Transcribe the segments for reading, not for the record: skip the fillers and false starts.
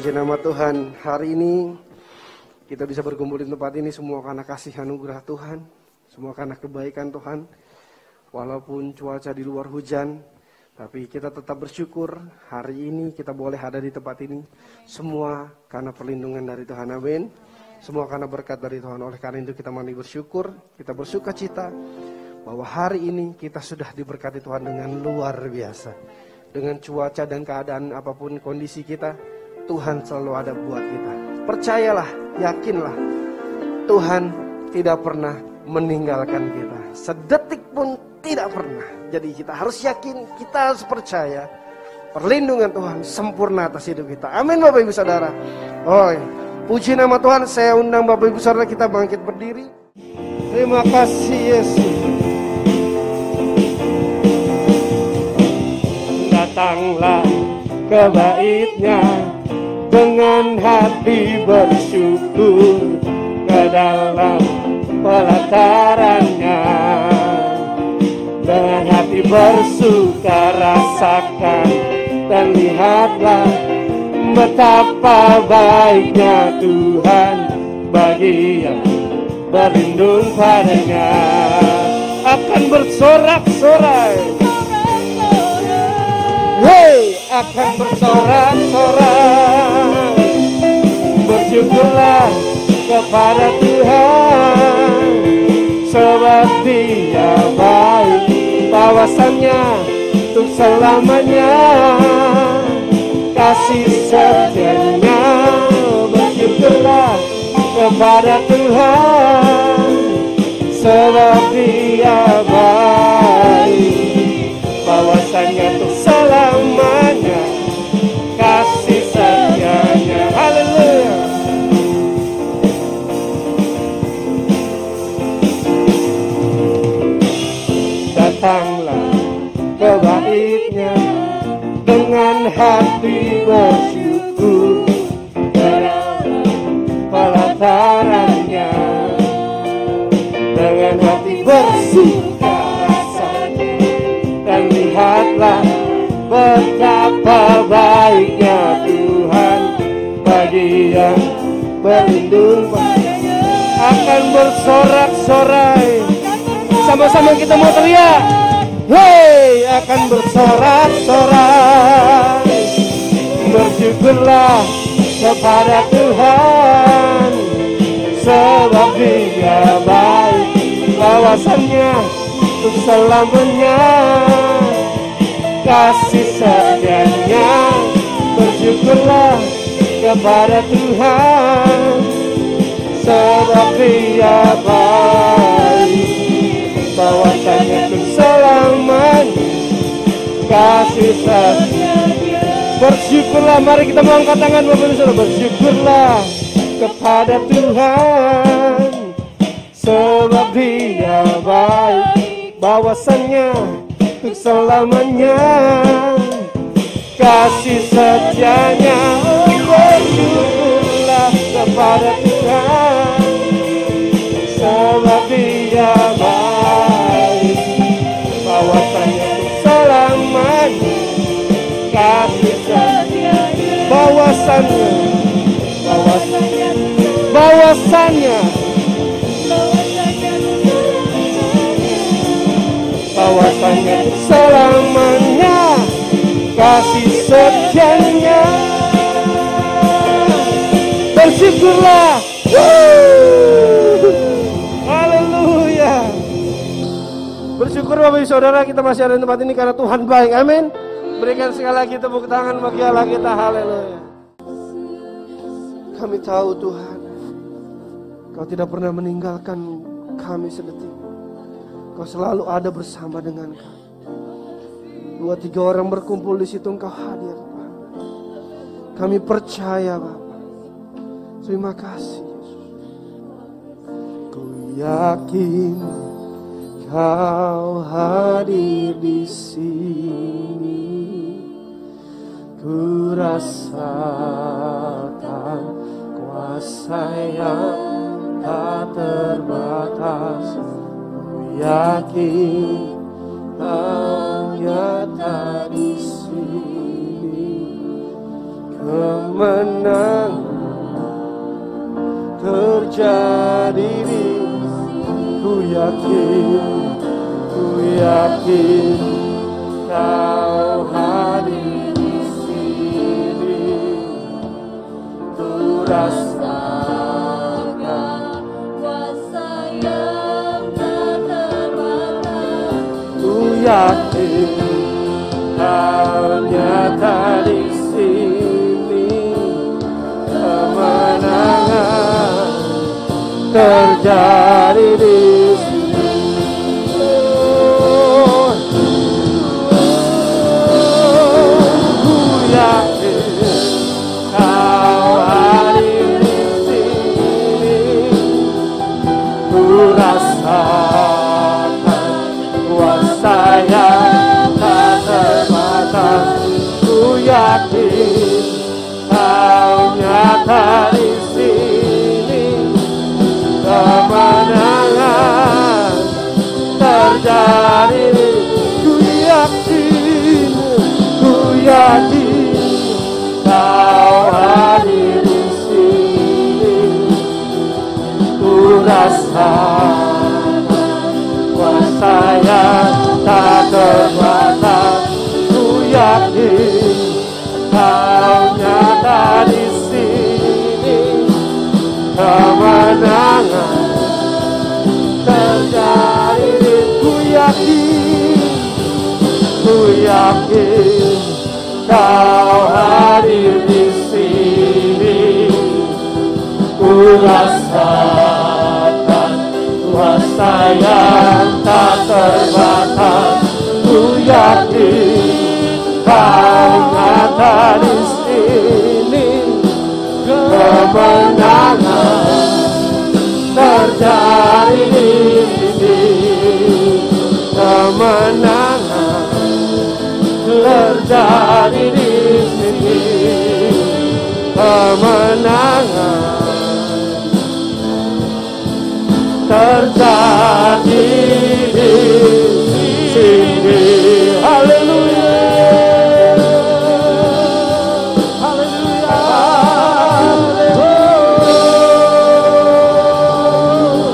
Puji nama Tuhan. Hari ini kita bisa berkumpul di tempat ini semua karena kasih anugerah Tuhan, semua karena kebaikan Tuhan. Walaupun cuaca di luar hujan, tapi kita tetap bersyukur hari ini kita boleh ada di tempat ini. Semua karena perlindungan dari Tuhan, amin. Semua karena berkat dari Tuhan. Oleh karena itu kita mari bersyukur, kita bersuka cita bahwa hari ini kita sudah diberkati Tuhan dengan luar biasa. Dengan cuaca dan keadaan apapun kondisi kita, Tuhan selalu ada buat kita. Percayalah, yakinlah, Tuhan tidak pernah meninggalkan kita. Sedetik pun tidak pernah. Jadi kita harus yakin, kita harus percaya. Perlindungan Tuhan sempurna atas hidup kita. Amin Bapak Ibu Saudara. Oh, puji nama Tuhan. Saya undang Bapak Ibu Saudara kita bangkit berdiri. Terima kasih Yesus. Datanglah ke bait-Nya dengan hati bersyukur ke dalam pelataran-Nya. Dengan hati bersuka rasakan dan lihatlah betapa baiknya Tuhan bagi yang berlindung padanya. Akan bersorak-sorai, hey, akan bersorak-sorai. Bersyukurlah kepada Tuhan, sebab Dia baik, bawasannya untuk selamanya, kasih setianya. Bersyukurlah kepada Tuhan, sebab Dia baik, bawasannya untuk selamanya, kasih setianya. Haleluya. Datanglah ke bait-Nya dengan hati bersyukur ke dalam pelataran-Nya. Dengan hati bersuka rasanya dan lihatlah betapa baiknya Tuhan bagi yang berlindung padanya. Akan bersorak-sorai. Sama-sama kita mau teriak, hey, akan bersorak-sorai. Bersyukurlah kepada Tuhan, sebab Dia baik, bawasannya untuk selamanya, kasih setianya. Bersyukurlah kepada Tuhan, sebab Dia baik, bawasannya untuk selamanya, kasih setianya. Bersyukurlah, mari kita mengangkat tangan Bapak Ibu Saudara. Bersyukurlah kepada Tuhan, sebab Dia baik, bawasannya untuk selamanya, kasih setianya. Bersyukurlah kepada Tuhan, sebab Dia baik, bawasannya untuk selamanya, kasih setianya. Bawasannya, bawasannya, bawasannya, bawasannya untuk selamanya, kasih setianya. Bersyukurlah. Haleluya. Bersyukur Bapak Ibu Saudara, kita masih ada di tempat ini karena Tuhan baik. Amin. Berikan sekali lagi tepuk tangan bagi Allah kita. Haleluya. Kami tahu Tuhan, Kau tidak pernah meninggalkan kami sedetik. Kau selalu ada bersama dengan kami. 2-3 orang berkumpul di situ Engkau hadir Tuhan. Kami percaya Bapa. Terima kasih Yesus. Ku yakin Kau hadir di sini. Ku rasakan kuasa yang tak terbatas. Ku yakin Kau nyata di sini. kemenangan terjadi di ku yakin kau hadir di sini, ku rasakan kuasa yang tak terbatas, ku yakin kau nyata di sini, kemenangan terjadi di sini. Ku yakin kau hadir di sini, ku rasakan kuasa yang tak terbatas, ku yakin kau nyata di sini, kemenangan terjadi. Ku yakin kau hadir di sini, ku rasakan kuasa yang tak terbatas, ku yakin kau nyata di sini, kemenangan terjadi. Ku yakin kau hadir di sini, ku rasakan kuasa yang tak terbatas, ku yakin kau nyata di sini, kemenangan terjadi di sini, kemenangan terjadi di sini, kemenangan terjadi di sini. Haleluya, haleluya,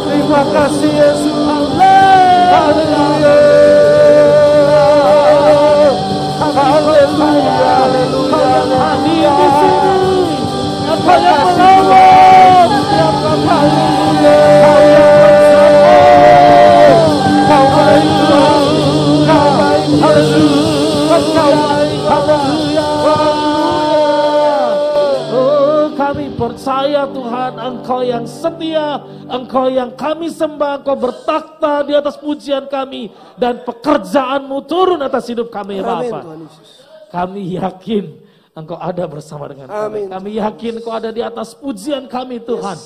terima kasih Yesus. Haleluya, haleluya, haleluya. Apa yang menolong setiap kali, kau baik, kau baik, haleluya. Oh, kami percaya Tuhan, Engkau yang setia, Engkau yang kami sembah, Engkau bertakhta di atas pujian kami, dan pekerjaan-Mu turun atas hidup kami, ya Bapa. Kami yakin Engkau ada bersama dengan kami. Kami yakin Engkau ada di atas pujian kami, Tuhan.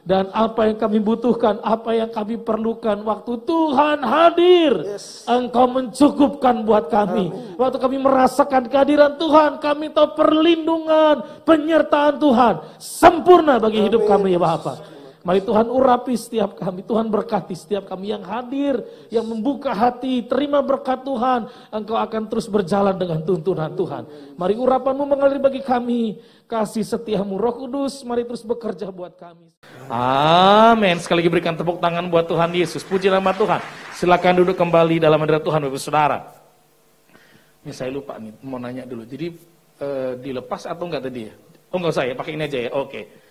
Dan apa yang kami butuhkan, apa yang kami perlukan, waktu Tuhan hadir, Engkau mencukupkan buat kami. Waktu kami merasakan kehadiran Tuhan, kami tahu perlindungan, penyertaan Tuhan sempurna bagi hidup kami, ya Bapa. Mari Tuhan urapi setiap kami, Tuhan berkati setiap kami yang hadir, yang membuka hati, terima berkat Tuhan. Engkau akan terus berjalan dengan tuntunan Tuhan. Mari urapan-Mu mengalir bagi kami, kasih setia-Mu Roh Kudus, mari terus bekerja buat kami. Amin. Sekali lagi berikan tepuk tangan buat Tuhan Yesus, puji nama Tuhan. Silakan duduk kembali dalam hadirat Tuhan, Bapak Saudara. Ini saya lupa nih, mau nanya dulu. Jadi dilepas atau enggak tadi ya? Oh enggak usah ya, pakai ini aja ya, oke.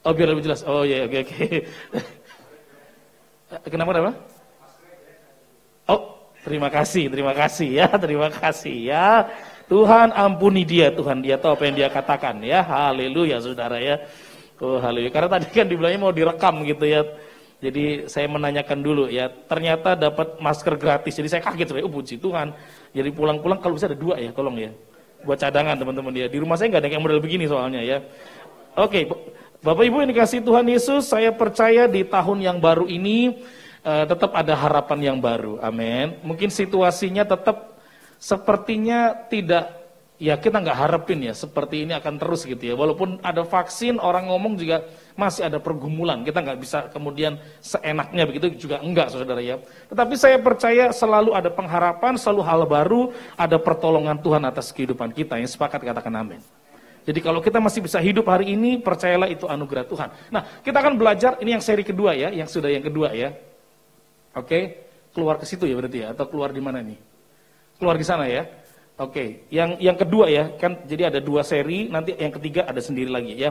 Oh biar lebih jelas. Oh ya, oke. Kenapa? Oh, terima kasih ya. Tuhan ampuni dia, Tuhan dia tahu apa yang dia katakan ya. Haleluya saudara ya. Oh haleluya. Karena tadi kan dibilangnya mau direkam gitu ya. Jadi saya menanyakan dulu ya. Ternyata dapat masker gratis. Jadi saya kaget sebenarnya. Puji Tuhan. Jadi pulang-pulang kalau bisa ada 2 ya, tolong ya. Buat cadangan teman-teman ya. Di rumah saya nggak ada yang model begini soalnya ya. Oke. Bapak Ibu yang dikasihi Tuhan Yesus, saya percaya di tahun yang baru ini tetap ada harapan yang baru. Amin. Mungkin situasinya tetap sepertinya tidak, ya kita nggak harapin ya seperti ini akan terus gitu ya. Walaupun ada vaksin, orang ngomong juga masih ada pergumulan. Kita nggak bisa kemudian seenaknya begitu juga enggak, saudara ya. Tetapi saya percaya selalu ada pengharapan, selalu hal baru, ada pertolongan Tuhan atas kehidupan kita. Yang sepakat katakan amin. Jadi kalau kita masih bisa hidup hari ini, percayalah itu anugerah Tuhan. Nah, kita akan belajar, ini yang seri kedua ya, yang kedua ya. Oke, keluar ke situ ya berarti ya, atau keluar di mana nih? Keluar di sana ya. Oke, yang kedua ya, kan jadi ada 2 seri, nanti yang ketiga ada sendiri lagi ya.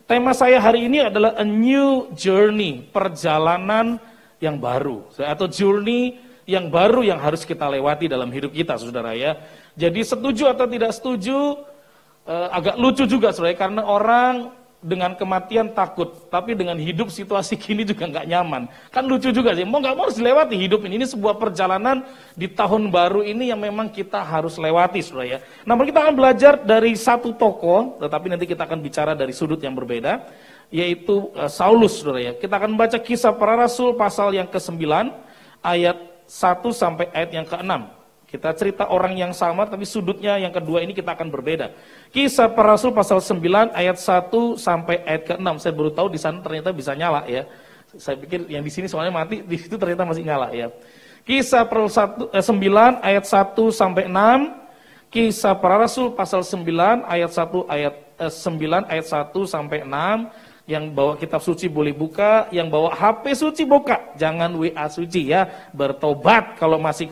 Tema saya hari ini adalah a new journey, perjalanan yang baru, atau journey yang baru yang harus kita lewati dalam hidup kita, saudara ya. Jadi setuju atau tidak setuju, agak lucu juga saudara, karena orang dengan kematian takut, tapi dengan hidup situasi gini juga nggak nyaman. Kan lucu juga sih, mau nggak mau harus dilewati hidup ini. Ini sebuah perjalanan di tahun baru ini yang memang kita harus lewati, saudara ya. Namun kita akan belajar dari satu tokoh, tetapi nanti kita akan bicara dari sudut yang berbeda, yaitu Saulus, saudara ya. Kita akan baca Kisah Para Rasul pasal yang ke-9, ayat 1 sampai ayat yang ke-6. Kita cerita orang yang sama, tapi sudutnya yang kedua ini kita akan berbeda. Kisah Para Rasul pasal 9 ayat 1 sampai ayat ke-6. Saya baru tahu di sana ternyata bisa nyala ya. Saya pikir yang di sini soalnya mati, di situ ternyata masih nyala ya. Kisah Para Rasul 9 ayat 1 sampai 6. Kisah Para Rasul pasal 9 ayat 1 ayat 1 sampai 6. Yang bawa kitab suci boleh buka, yang bawa HP suci buka, jangan WA suci ya, bertobat kalau masih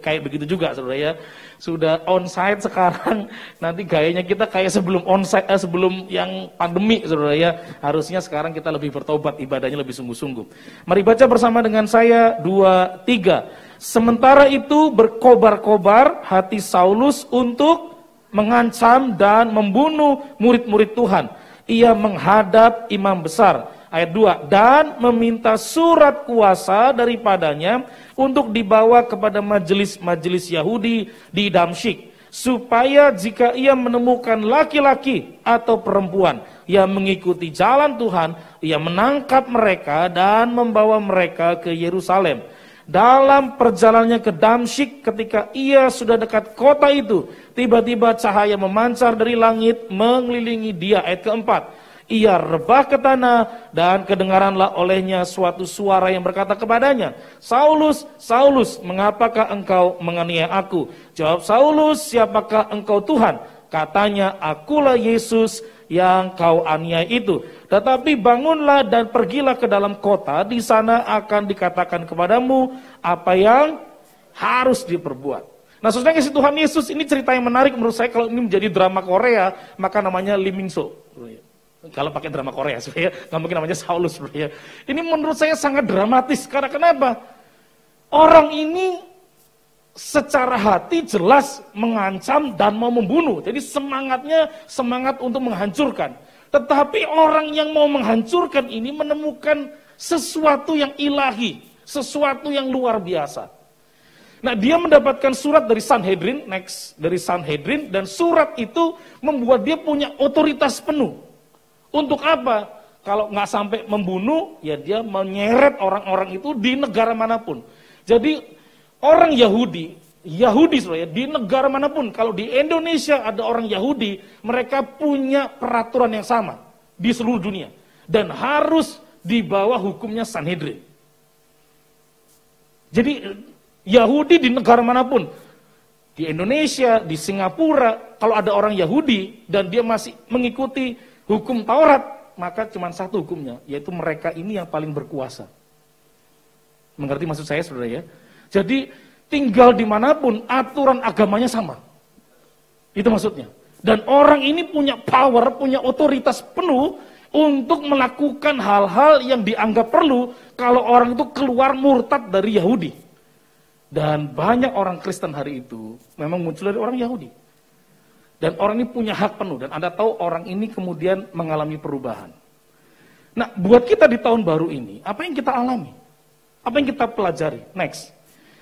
kayak begitu juga saudara ya. Sudah onsite sekarang, nanti gayanya kita kayak sebelum onsite, sebelum yang pandemi saudara ya. Harusnya sekarang kita lebih bertobat, ibadahnya lebih sungguh-sungguh. Mari baca bersama dengan saya, 2, 3. Sementara itu berkobar-kobar hati Saulus untuk mengancam dan membunuh murid-murid Tuhan. Ia menghadap imam besar, ayat 2, dan meminta surat kuasa daripadanya untuk dibawa kepada majelis-majelis Yahudi di Damsyik, supaya jika ia menemukan laki-laki atau perempuan yang mengikuti jalan Tuhan, ia menangkap mereka dan membawa mereka ke Yerusalem. Dalam perjalanannya ke Damsyik, ketika ia sudah dekat kota itu, tiba-tiba cahaya memancar dari langit mengelilingi dia. Ayat ke-4, ia rebah ke tanah dan kedengaranlah olehnya suatu suara yang berkata kepadanya, Saulus, Saulus, mengapakah engkau menganiaya aku? Jawab Saulus, siapakah engkau Tuhan? Katanya, akulah Yesus yang kau aniaya itu. Tetapi bangunlah dan pergilah ke dalam kota, di sana akan dikatakan kepadamu apa yang harus diperbuat. Nah, saudara kasih Tuhan Yesus, ini cerita yang menarik menurut saya. Kalau ini menjadi drama Korea, maka namanya Lee Min-so. Kalau pakai drama Korea, sebenarnya nggak mungkin namanya Saulus. Sebenarnya. Ini menurut saya sangat dramatis. Karena kenapa? Orang ini secara hati jelas mengancam dan mau membunuh. Jadi semangatnya semangat untuk menghancurkan. Tetapi orang yang mau menghancurkan ini menemukan sesuatu yang ilahi, sesuatu yang luar biasa. Nah, dia mendapatkan surat dari Sanhedrin, dan surat itu membuat dia punya otoritas penuh. Untuk apa? Kalau nggak sampai membunuh, ya dia menyeret orang-orang itu di negara manapun. Jadi orang Yahudi di negara manapun, kalau di Indonesia ada orang Yahudi, mereka punya peraturan yang sama di seluruh dunia. Dan harus di bawah hukumnya Sanhedrin. Jadi Yahudi di negara manapun, di Indonesia, di Singapura, kalau ada orang Yahudi dan dia masih mengikuti hukum Taurat, maka cuma satu hukumnya, yaitu mereka ini yang paling berkuasa. Mengerti maksud saya saudara ya? Jadi tinggal dimanapun aturan agamanya sama. Itu maksudnya. Dan orang ini punya power, punya otoritas penuh untuk melakukan hal-hal yang dianggap perlu kalau orang itu keluar murtad dari Yahudi. Dan banyak orang Kristen hari itu memang muncul dari orang Yahudi. Dan orang ini punya hak penuh. Dan Anda tahu orang ini kemudian mengalami perubahan. Nah, buat kita di tahun baru ini, apa yang kita alami? Apa yang kita pelajari? Next.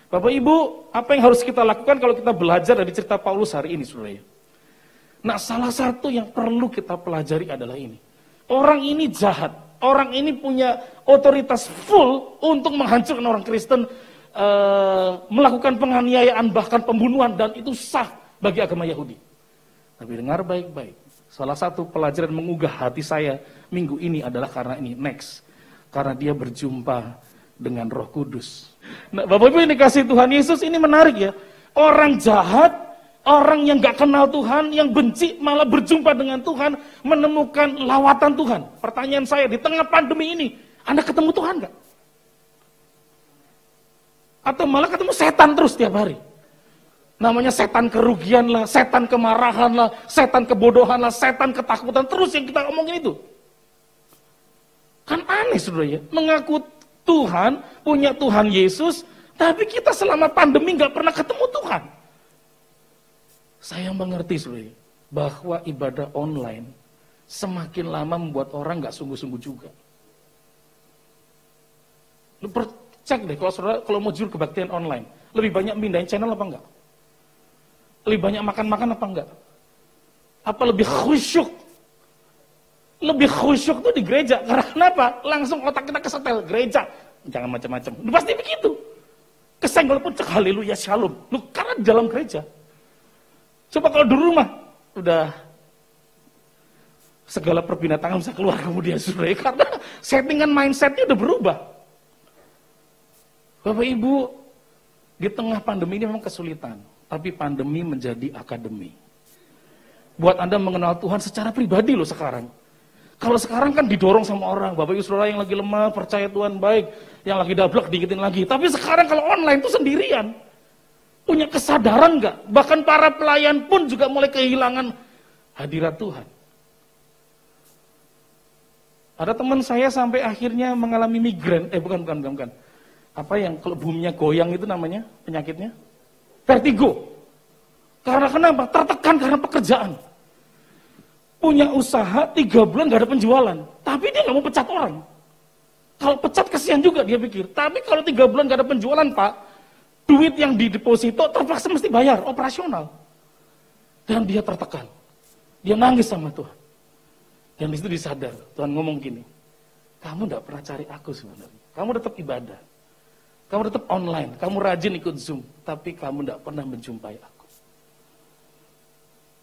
Bapak Ibu, apa yang harus kita lakukan kalau kita belajar dari cerita Paulus hari ini, saudara? Nah, salah satu yang perlu kita pelajari adalah ini. Orang ini jahat. Orang ini punya otoritas full untuk menghancurkan orang Kristen, melakukan penganiayaan, bahkan pembunuhan, dan itu sah bagi agama Yahudi. Tapi dengar baik-baik. Salah satu pelajaran mengugah hati saya minggu ini adalah karena ini. Next. Karena dia berjumpa dengan Roh Kudus. Nah, Bapak Ibu yang dikasih Tuhan Yesus, ini menarik ya. Orang jahat Orang yang gak kenal Tuhan, yang benci malah berjumpa dengan Tuhan, menemukan lawatan Tuhan. Pertanyaan saya, di tengah pandemi ini, Anda ketemu Tuhan gak? Atau malah ketemu setan terus tiap hari? Namanya setan kerugian lah, setan kemarahan lah, setan kebodohan lah, setan ketakutan, terus yang kita omongin itu. Kan aneh saudara ya, mengaku Tuhan, punya Tuhan Yesus, tapi kita selama pandemi gak pernah ketemu Tuhan. Saya mengerti saudara, bahwa ibadah online semakin lama membuat orang gak sungguh-sungguh juga. Lu cek deh, kalau mau jujur kebaktian online, lebih banyak mindahin channel apa enggak? Lebih banyak makan-makan apa enggak? Apa lebih khusyuk? Lebih khusyuk tuh di gereja, karena kenapa? Langsung otak kita kesetel, gereja, jangan macam-macam. Pasti begitu. Kesenggol pun cek haleluya shalom, lu karena di dalam gereja. Coba kalau di rumah, udah segala perbinatangan bisa keluar kemudian saudara, karena settingan mindsetnya udah berubah. Bapak Ibu, di tengah pandemi ini memang kesulitan, tapi pandemi menjadi akademi. Buat Anda mengenal Tuhan secara pribadi loh sekarang. Kalau sekarang kan didorong sama orang, Bapak Ibu saudara yang lagi lemah, percaya Tuhan baik, yang lagi dablek diingetin lagi. Tapi sekarang kalau online itu sendirian. Punya kesadaran enggak? Bahkan para pelayan pun juga mulai kehilangan hadirat Tuhan. Ada teman saya sampai akhirnya mengalami migrain, bukan. Apa yang kalau buminya goyang itu namanya penyakitnya? Vertigo. Karena kenapa? Tertekan karena pekerjaan. Punya usaha 3 bulan gak ada penjualan, tapi dia gak mau pecat orang. Kalau pecat kesian juga dia pikir. Tapi kalau 3 bulan gak ada penjualan Pak, duit yang di deposito terpaksa mesti bayar, operasional. Dan dia tertekan. Dia nangis sama Tuhan. Dan disitu disadar, Tuhan ngomong gini, kamu gak pernah cari aku sebenarnya. Kamu tetap ibadah. Kamu tetap online, kamu rajin ikut Zoom, tapi kamu gak pernah menjumpai aku.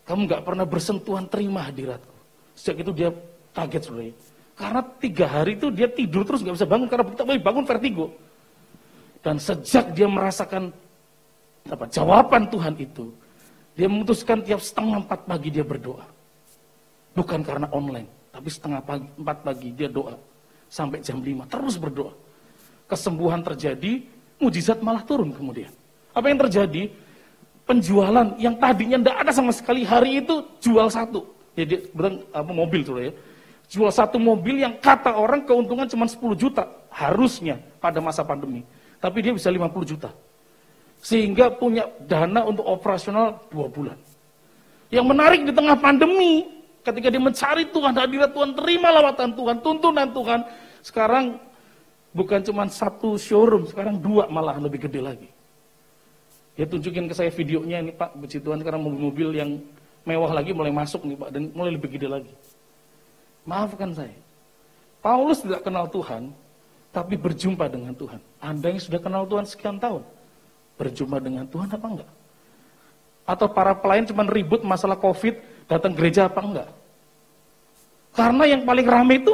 Kamu gak pernah bersentuhan terima hadiratku. Sejak itu dia kaget sebenarnya. Karena 3 hari itu dia tidur terus gak bisa bangun, karena bangun vertigo. Dan sejak dia merasakan jawaban Tuhan itu, dia memutuskan tiap 3:30 pagi dia berdoa. Bukan karena online, tapi 3:30 pagi dia doa. Sampai jam 5, terus berdoa. Kesembuhan terjadi, mujizat malah turun kemudian. Apa yang terjadi? Penjualan yang tadinya tidak ada sama sekali, hari itu jual 1. Jadi mobil tuh ya. Jual 1 mobil yang kata orang keuntungan cuma 10 juta. Harusnya pada masa pandemi. Tapi dia bisa 50 juta. Sehingga punya dana untuk operasional 2 bulan. Yang menarik di tengah pandemi, ketika dia mencari Tuhan, hadirat Tuhan, terima lawatan Tuhan, tuntunan Tuhan. Sekarang bukan cuma 1 showroom, sekarang 2 malah lebih gede lagi. Dia tunjukin ke saya videonya ini Pak, puji Tuhan sekarang mobil-mobil yang mewah lagi mulai masuk nih Pak, dan mulai lebih gede lagi. Maafkan saya. Paulus tidak kenal Tuhan, tapi berjumpa dengan Tuhan. Anda yang sudah kenal Tuhan sekian tahun, berjumpa dengan Tuhan apa enggak? Atau para pelayan cuma ribut masalah COVID, datang gereja apa enggak? Karena yang paling rame itu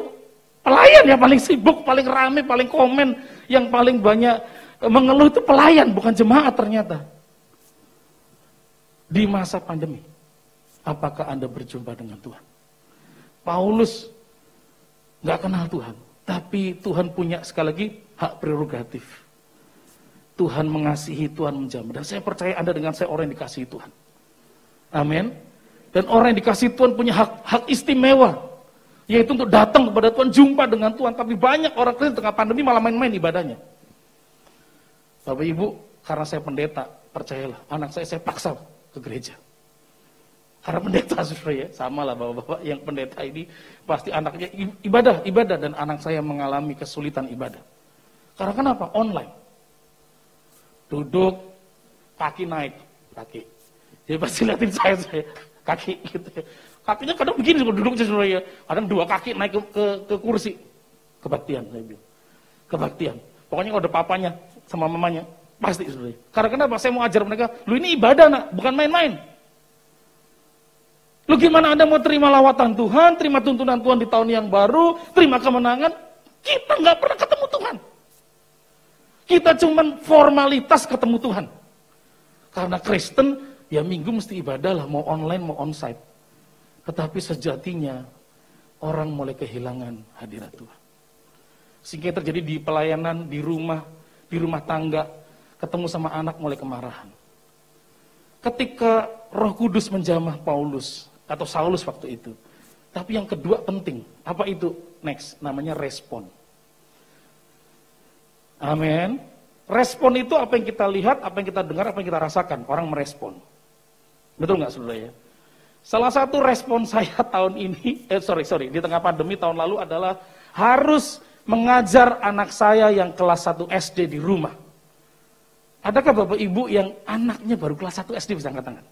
pelayan, yang paling sibuk, paling rame, paling komen, yang paling banyak mengeluh itu pelayan, bukan jemaat ternyata. Di masa pandemi, apakah Anda berjumpa dengan Tuhan? Paulus nggak kenal Tuhan, tapi Tuhan punya sekali lagi hak prerogatif. Tuhan mengasihi, Tuhan menjamah. Dan saya percaya Anda dengan saya orang yang dikasihi Tuhan. Amin. Dan orang yang dikasihi Tuhan punya hak istimewa, yaitu untuk datang kepada Tuhan, jumpa dengan Tuhan. Tapi banyak orang Kristen tengah pandemi malah main-main ibadahnya. Bapak Ibu, karena saya pendeta, percayalah, anak saya paksa ke gereja. Karena pendeta saudara ya, sama lah bapak-bapak yang pendeta ini, pasti anaknya ibadah, dan anak saya mengalami kesulitan ibadah. Karena kenapa? Online. Duduk, kaki naik, kaki. Dia pasti liatin saya, kaki gitu ya. Kakinya kadang begini duduk saudara ya, kadang 2 kaki naik ke kursi. Kebaktian, saya bilang. Kebaktian. Pokoknya kalau ada papanya sama mamanya, pasti saudara. Karena kenapa? Saya mau ajar mereka, lu ini ibadah nak, bukan main-main. Lu gimana Anda mau terima lawatan Tuhan, terima tuntunan Tuhan di tahun yang baru, terima kemenangan? Kita nggak pernah ketemu Tuhan. Kita cuman formalitas ketemu Tuhan. Karena Kristen Ya minggu mesti ibadah lah, mau online mau onsite. Tetapi sejatinya orang mulai kehilangan hadirat Tuhan. Sehingga terjadi di pelayanan, di rumah tangga, ketemu sama anak mulai kemarahan. Ketika Roh Kudus menjamah Paulus atau Saulus waktu itu. Tapi yang kedua penting, apa itu? Next, namanya respon. Amin. Respon itu apa yang kita lihat, apa yang kita dengar, apa yang kita rasakan. Orang merespon. Betul nggak saudara ya? Salah satu respon saya tahun ini, di tengah pandemi tahun lalu adalah harus mengajar anak saya yang kelas 1 SD di rumah. Adakah Bapak Ibu yang anaknya baru kelas 1 SD bisa angkat tangan?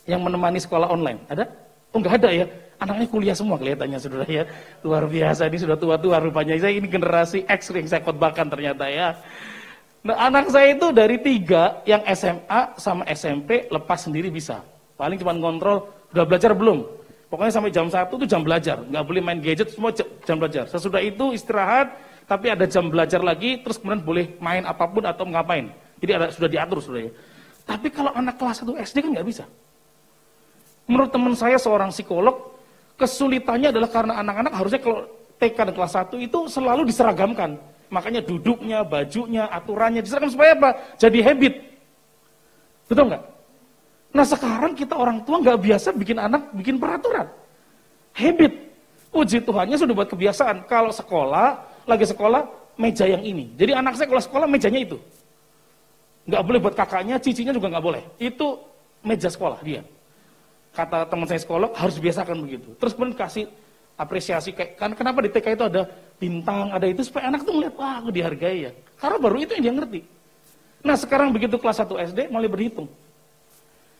Yang menemani sekolah online, ada? Oh nggak ada ya? Anaknya kuliah semua kelihatannya saudara ya. Luar biasa, ini sudah tua-tua rupanya. Saya ini generasi X yang saya khotbahkan ternyata ya. Nah, anak saya itu dari 3 yang SMA sama SMP lepas sendiri bisa. Paling cuma ngontrol, udah belajar belum? Pokoknya sampai jam 1 itu jam belajar. Nggak boleh main gadget, semua jam belajar. Sesudah itu istirahat, tapi ada jam belajar lagi, terus kemudian boleh main apapun atau ngapain. Jadi sudah diatur sudah ya. Tapi kalau anak kelas 1 SD kan nggak bisa. Menurut teman saya seorang psikolog, kesulitannya adalah karena anak-anak harusnya kalau TK dan kelas 1 itu selalu diseragamkan. Makanya duduknya, bajunya, aturannya diserahkan supaya apa? Jadi habit. Betul nggak? Nah sekarang kita orang tua nggak biasa bikin anak bikin peraturan. Habit. Puji Tuhannya sudah buat kebiasaan. Kalau lagi sekolah, meja yang ini. Jadi anak saya kalau sekolah mejanya itu. Nggak boleh buat kakaknya, cicinya juga nggak boleh. Itu meja sekolah dia. Kata teman saya psikolog harus biasakan begitu. Terus pun kasih apresiasi kan kenapa di TK itu ada bintang, ada itu supaya anak tuh ngeliat, wah aku dihargai ya. Karena baru itu yang dia ngerti. Nah sekarang begitu kelas 1 SD mulai berhitung.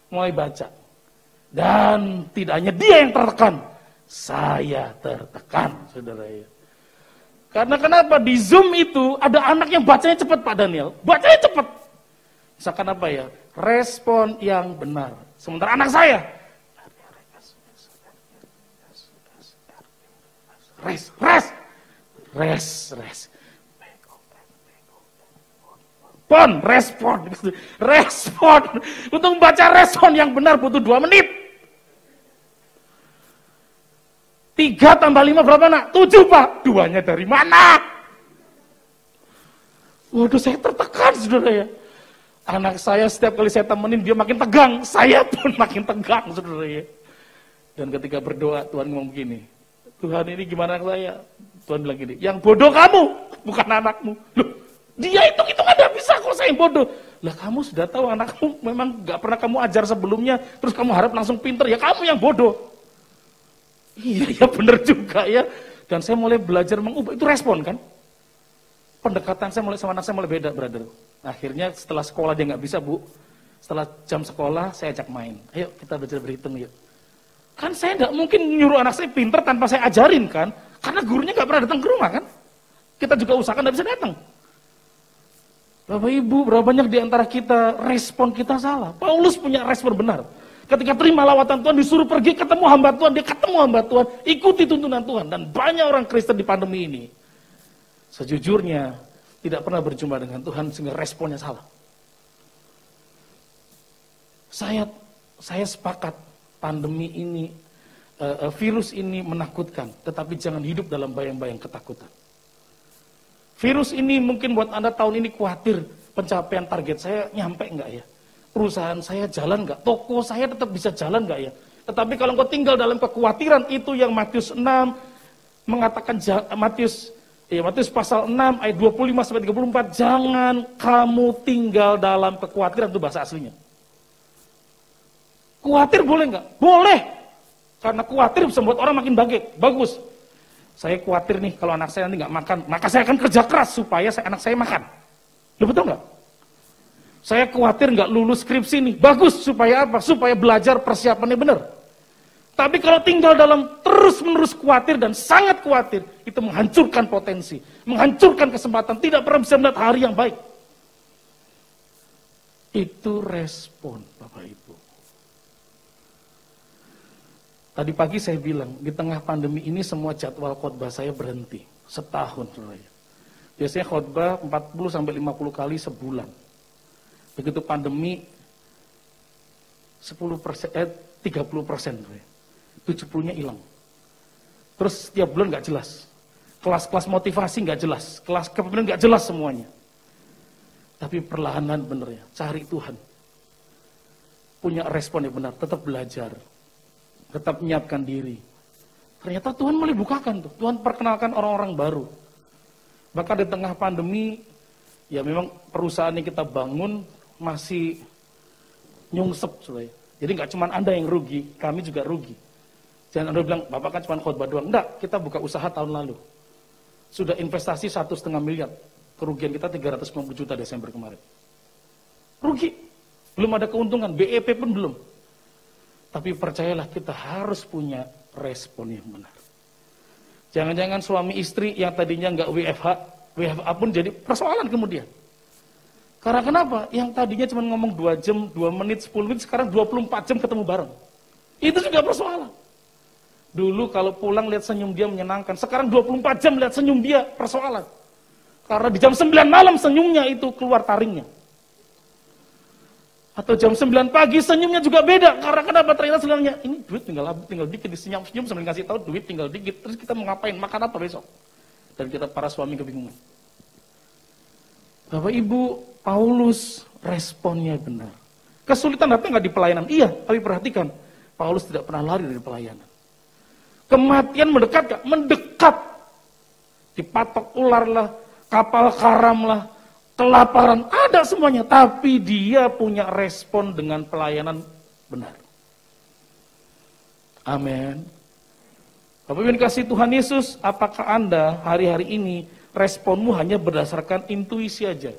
Mulai baca. Dan tidak hanya dia yang tertekan, saya tertekan, saudara ya. Karena kenapa? Di Zoom itu ada anak yang bacanya cepat Pak Daniel. Bacanya cepat. Misalkan apa ya? Respon yang benar. Sementara anak saya, res. Respon. Untuk baca respon yang benar butuh 2 menit. 3 tambah 5 berapa nak? 7 Pak. 2-nya dari mana? Waduh saya tertekan saudara ya. Anak saya setiap kali saya temenin dia makin tegang. Saya pun makin tegang saudara ya. Dan ketika berdoa Tuhan ngomong gini. Tuhan ini gimana saya? Tuhan bilang gini, yang bodoh kamu, bukan anakmu. Loh, dia hitung-hitung ada bisa kalau saya yang bodoh. Lah kamu sudah tahu anakmu memang gak pernah kamu ajar sebelumnya, terus kamu harap langsung pinter, ya kamu yang bodoh. Iya, ya bener juga ya. Dan saya mulai belajar mengubah, itu respon kan. Pendekatan saya mulai sama anak saya mulai beda, brother. Akhirnya setelah sekolah dia gak bisa, Bu. Setelah jam sekolah, saya ajak main. Ayo kita belajar berhitung yuk. Kan saya nggak mungkin nyuruh anak saya pinter tanpa saya ajarin kan, karena gurunya nggak pernah datang ke rumah kan. Kita juga usahakan nggak bisa datang. Bapak Ibu, berapa banyak di antara kita respon kita salah. Paulus punya respon benar. Ketika terima lawatan Tuhan, disuruh pergi ketemu hamba Tuhan, dia ketemu hamba Tuhan, ikuti tuntunan Tuhan. Dan banyak orang Kristen di pandemi ini, sejujurnya tidak pernah berjumpa dengan Tuhan sehingga responnya salah. Saya sepakat. Pandemi ini, virus ini menakutkan, tetapi jangan hidup dalam bayang-bayang ketakutan. Virus ini mungkin buat Anda tahun ini khawatir pencapaian target saya nyampe enggak ya? Perusahaan saya jalan enggak? Toko saya tetap bisa jalan enggak ya? Tetapi kalau engkau tinggal dalam kekhawatiran itu yang Matius 6 mengatakan, Matius pasal 6 ayat 25 sampai 34, jangan kamu tinggal dalam kekhawatiran, itu bahasa aslinya. Khawatir boleh nggak? Boleh. Karena khawatir bisa membuat orang makin bagus. Saya khawatir nih kalau anak saya nanti nggak makan, maka saya akan kerja keras supaya anak saya makan. Loh, betul nggak? Saya khawatir nggak lulus skripsi nih, bagus supaya apa? Supaya belajar persiapannya benar. Tapi kalau tinggal dalam terus-menerus khawatir dan sangat khawatir, itu menghancurkan potensi, menghancurkan kesempatan, tidak pernah bisa melihat hari yang baik. Itu respon, Bapak Ibu. Tadi pagi saya bilang, di tengah pandemi ini semua jadwal khotbah saya berhenti. Setahun. Biasanya khotbah 40-50 kali sebulan. Begitu pandemi, 30%. 70-nya hilang. Terus setiap bulan nggak jelas. Kelas-kelas motivasi nggak jelas. Kelas kepemimpinan nggak jelas semuanya. Tapi perlahan-lahan bener ya, cari Tuhan. Punya respon yang benar, tetap belajar. Tetap menyiapkan diri. Ternyata Tuhan mulai bukakan tuh. Tuhan perkenalkan orang-orang baru. Bahkan di tengah pandemi, ya memang perusahaan yang kita bangun masih nyungsep. Jadi nggak cuma Anda yang rugi, kami juga rugi. Jangan Anda bilang, Bapak kan cuma khotbah doang. Enggak, kita buka usaha tahun lalu. Sudah investasi 1,5 miliar. Kerugian kita 350 juta Desember kemarin. Rugi. Belum ada keuntungan, BEP pun belum. Tapi percayalah kita harus punya respon yang benar. Jangan-jangan suami istri yang tadinya nggak WFH pun jadi persoalan kemudian. Karena kenapa? Yang tadinya cuma ngomong 2 jam, 2 menit, 10 menit, sekarang 24 jam ketemu bareng. Itu juga persoalan. Dulu kalau pulang lihat senyum dia menyenangkan, sekarang 24 jam lihat senyum dia persoalan. Karena di jam 9 malam senyumnya itu keluar taringnya. Atau jam 9 pagi senyumnya juga beda. Karena kenapa? Ternyata sebenarnya ini duit tinggal dikit, disenyum sambil kasih tahu duit tinggal dikit. Terus kita mau ngapain? Makan apa besok? Dan kita para suami kebingungan. Bapak Ibu, Paulus responnya benar. Kesulitan datang nggak di pelayanan? Iya, tapi perhatikan, Paulus tidak pernah lari dari pelayanan. Kematian mendekat gak? Mendekat. Dipatok ular lah, kapal karam lah, kelaparan, ada semuanya. Tapi dia punya respon dengan pelayanan benar. Amin. Bapak Ibu kasih Tuhan Yesus, apakah Anda hari-hari ini responmu hanya berdasarkan intuisi aja?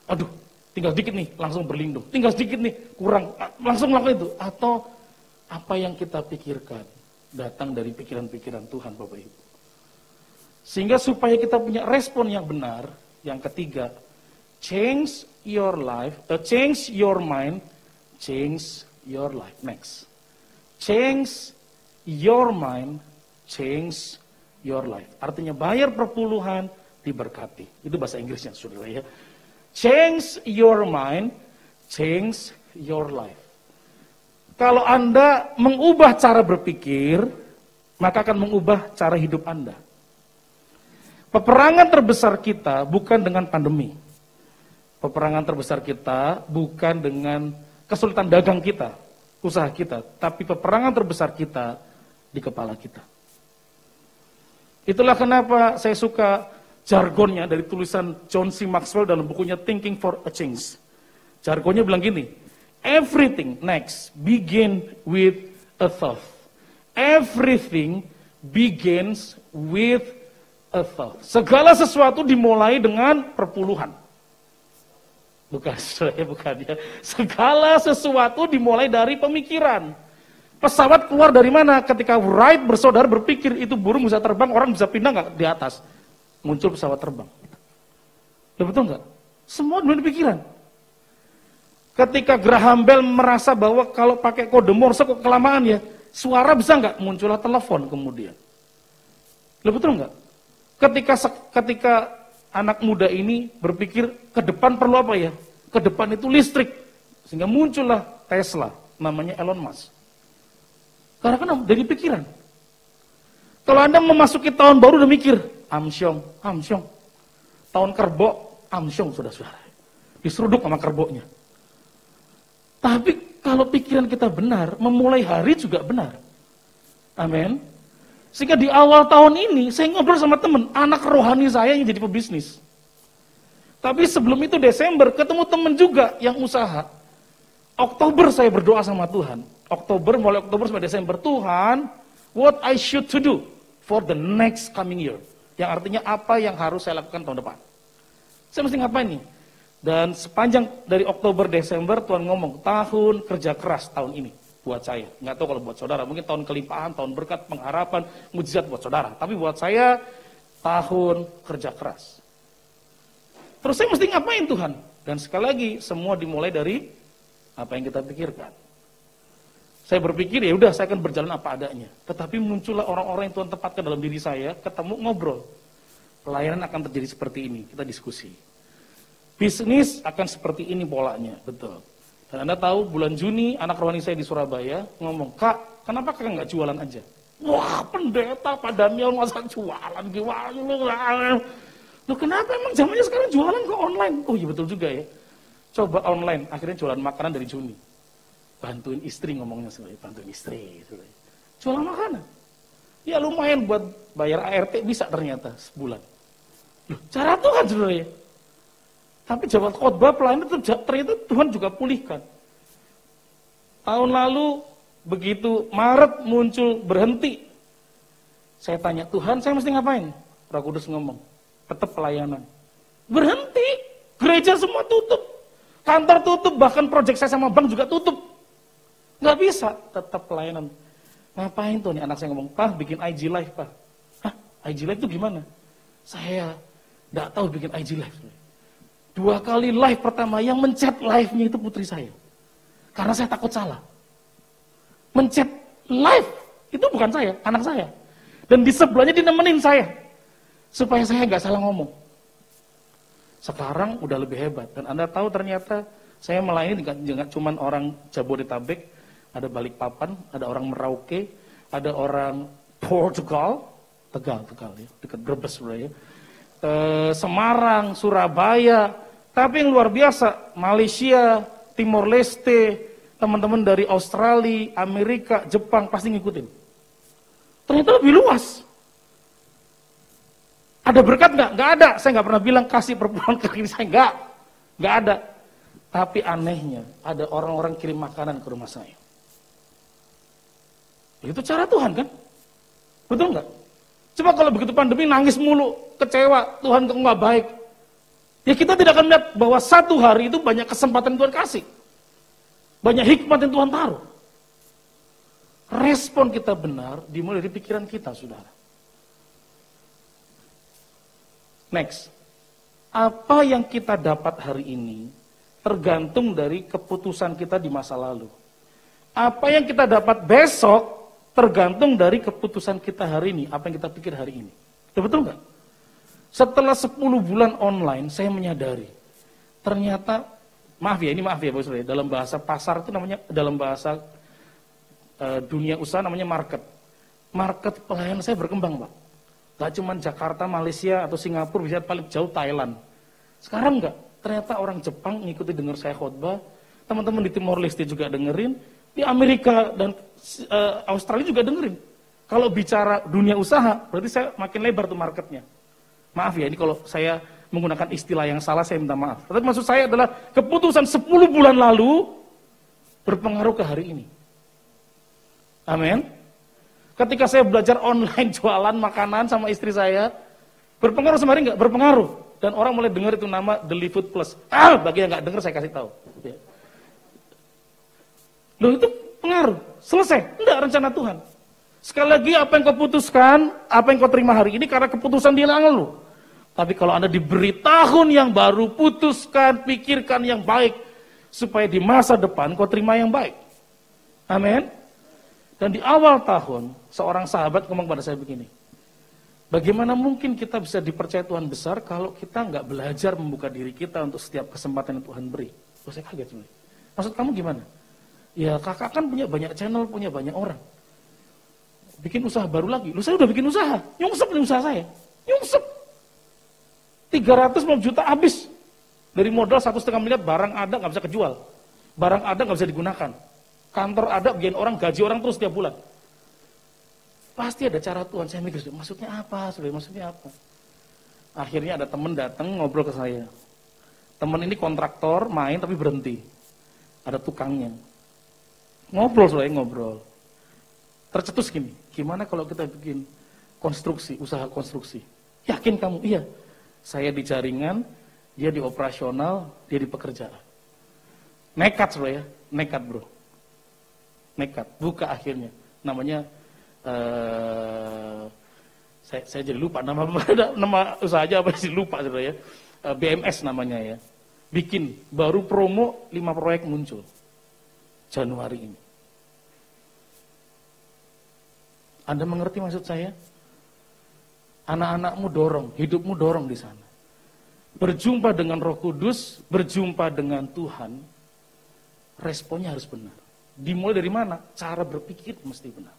Aduh, tinggal dikit nih, langsung berlindung. Tinggal sedikit nih, kurang, langsung lakukan itu. Atau apa yang kita pikirkan datang dari pikiran-pikiran Tuhan, Bapak Ibu. Sehingga supaya kita punya respon yang benar, yang ketiga, change your life, change your mind, change your life. Next. Change your mind, change your life. Artinya bayar perpuluhan, diberkati. Itu bahasa Inggrisnya, saudara ya. Change your mind, change your life. Kalau Anda mengubah cara berpikir, maka akan mengubah cara hidup Anda. Peperangan terbesar kita bukan dengan pandemi. Peperangan terbesar kita bukan dengan kesulitan dagang kita, usaha kita. Tapi peperangan terbesar kita di kepala kita. Itulah kenapa saya suka jargonnya dari tulisan John C. Maxwell dalam bukunya Thinking for a Change. Jargonnya bilang gini, everything next begin with a thought. Everything begins with a thought. Segala sesuatu dimulai dengan perpuluhan. Bukan ya. Segala sesuatu dimulai dari pemikiran. Pesawat keluar dari mana? Ketika Wright bersaudara berpikir itu burung bisa terbang, orang bisa pindah nggak di atas? Muncul pesawat terbang. Betul nggak? Semua dari pikiran. Ketika Graham Bell merasa bahwa kalau pakai kode Morse kok kelamaan ya, suara bisa nggak? Muncullah telepon kemudian. Betul nggak? Ketika anak muda ini berpikir ke depan perlu apa ya? Ke depan itu listrik. Sehingga muncullah Tesla, namanya Elon Musk. Karena kan dari pikiran. Kalau Anda memasuki tahun baru udah mikir, amsyong. Tahun kerbau, amsyong saudara-saudara. Diseruduk sama kerbaunya. Tapi kalau pikiran kita benar, memulai hari juga benar. Amin. Sehingga di awal tahun ini, saya ngobrol sama teman, anak rohani saya yang jadi pebisnis. Tapi sebelum itu Desember, ketemu teman juga yang usaha. Oktober saya berdoa sama Tuhan. Mulai Oktober sampai Desember, Tuhan, what I should to do for the next coming year. Yang artinya apa yang harus saya lakukan tahun depan. Saya mesti ngapain nih? Dan sepanjang dari Oktober, Desember, Tuhan ngomong, tahun kerja keras tahun ini buat saya. Nggak tahu kalau buat saudara, mungkin tahun kelimpahan, tahun berkat, pengharapan, mujizat buat saudara. Tapi buat saya, tahun kerja keras. Terus saya mesti ngapain Tuhan? Dan sekali lagi, semua dimulai dari apa yang kita pikirkan. Saya berpikir, ya udah saya akan berjalan apa adanya. Tetapi muncullah orang-orang yang Tuhan tempatkan dalam diri saya, ketemu ngobrol. Pelayanan akan terjadi seperti ini, kita diskusi. Bisnis akan seperti ini polanya, betul. Dan Anda tahu bulan Juni anak rohani saya di Surabaya ngomong, "Kak, kenapa kakak nggak jualan aja?" Wah, pendeta Pak Daniel masa jualan gimana? Loh kenapa emang zamannya sekarang jualan kok online? Oh iya betul juga ya. Coba online, akhirnya jualan makanan dari Juni. Bantuin istri ngomongnya sebenarnya, bantuin istri. Jualan makanan. Ya lumayan buat bayar ART bisa ternyata sebulan. Loh, cara Tuhan sebenarnya. Tapi jawab khotbah pelayanan ternyata Tuhan juga pulihkan. Tahun lalu begitu Maret muncul berhenti. Saya tanya Tuhan, saya mesti ngapain? Roh Kudus ngomong, tetap pelayanan. Berhenti, gereja semua tutup, kantor tutup, bahkan proyek saya sama bank juga tutup. Nggak bisa, tetap pelayanan. Ngapain tuh nih anak saya ngomong, "Pak, bikin IG live, Pak." Hah, IG live itu gimana? Saya nggak tahu bikin IG live. 2 kali live pertama, yang mencet live-nya itu putri saya. Karena saya takut salah. Mencet live, itu bukan saya, anak saya. Dan di sebelahnya dia nemenin saya. Supaya saya nggak salah ngomong. Sekarang udah lebih hebat. Dan Anda tahu ternyata saya melayani dengan cuma orang Jabodetabek, ada Balikpapan, ada orang Merauke, ada orang Portugal, Tegal ya, dekat Brebes ya. Semarang, Surabaya, tapi yang luar biasa, Malaysia, Timor Leste, teman-teman dari Australia, Amerika, Jepang pasti ngikutin. Ternyata lebih luas. Ada berkat nggak? Nggak ada. Saya nggak pernah bilang kasih perpuluhan ke kiri saya, nggak ada. Tapi anehnya ada orang-orang kirim makanan ke rumah saya. Itu cara Tuhan kan? Betul nggak? Coba kalau begitu pandemi nangis mulu, kecewa, Tuhan kok nggak baik. Ya kita tidak akan melihat bahwa satu hari itu banyak kesempatan Tuhan kasih. Banyak hikmat yang Tuhan taruh. Respon kita benar dimulai dari pikiran kita, saudara. Next. Apa yang kita dapat hari ini tergantung dari keputusan kita di masa lalu. Apa yang kita dapat besok tergantung dari keputusan kita hari ini. Apa yang kita pikir hari ini. Betul nggak? Setelah 10 bulan online, saya menyadari, ternyata, maaf ya Bapak Saudara, dalam bahasa pasar itu namanya, dalam bahasa dunia usaha namanya market. Market pelayanan saya berkembang, Pak. Gak cuma Jakarta, Malaysia, atau Singapura, bisa paling jauh Thailand. Sekarang enggak, ternyata orang Jepang ngikuti dengar saya khotbah, teman-teman di Timor Leste juga dengerin, di Amerika dan Australia juga dengerin. Kalau bicara dunia usaha, berarti saya makin lebar tuh marketnya. Maaf ya, ini kalau saya menggunakan istilah yang salah, saya minta maaf. Tapi maksud saya adalah keputusan 10 bulan lalu berpengaruh ke hari ini. Amin. Ketika saya belajar online jualan makanan sama istri saya, berpengaruh sama hari enggak? Berpengaruh. Dan orang mulai dengar itu nama Deli Food Plus. Bagi yang enggak dengar saya kasih tahu. Ya. Loh itu pengaruh. Selesai. Enggak rencana Tuhan. Sekali lagi apa yang kau putuskan, apa yang kau terima hari ini karena keputusan di tangan lu. Tapi kalau Anda diberi tahun yang baru, putuskan, pikirkan yang baik. Supaya di masa depan kau terima yang baik. Amin. Dan di awal tahun, seorang sahabat ngomong pada saya begini. Bagaimana mungkin kita bisa dipercaya Tuhan besar kalau kita nggak belajar membuka diri kita untuk setiap kesempatan yang Tuhan beri. Oh, saya kaget sebenarnya. Maksud kamu gimana? Ya kakak kan punya banyak channel, punya banyak orang. Bikin usaha baru lagi. Lu saya udah bikin usaha. Nyungsep nih usaha saya. Nyungsep. 350 juta habis. Dari modal 1,5 miliar, barang ada nggak bisa kejual. Barang ada nggak bisa digunakan. Kantor ada, bikin orang, gaji orang terus setiap bulan. Pasti ada cara Tuhan. Saya mikir, maksudnya apa? Maksudnya apa? Akhirnya ada teman datang ngobrol ke saya. Teman ini kontraktor, main tapi berhenti. Ada tukangnya. Ngobrol. Tercetus gini, gimana kalau kita bikin konstruksi, usaha konstruksi? Yakin kamu? Iya. Saya di jaringan, dia di operasional, dia di pekerjaan. Nekat ya, nekat bro. Nekat, buka akhirnya. Namanya, saya jadi lupa nama usaha aja apa sih, lupa ya. BMS namanya ya. Bikin, baru promo 5 proyek muncul. Januari ini. Anda mengerti maksud saya? Anak-anakmu dorong, hidupmu dorong di sana. Berjumpa dengan Roh Kudus, berjumpa dengan Tuhan, responnya harus benar. Dimulai dari mana? Cara berpikir mesti benar.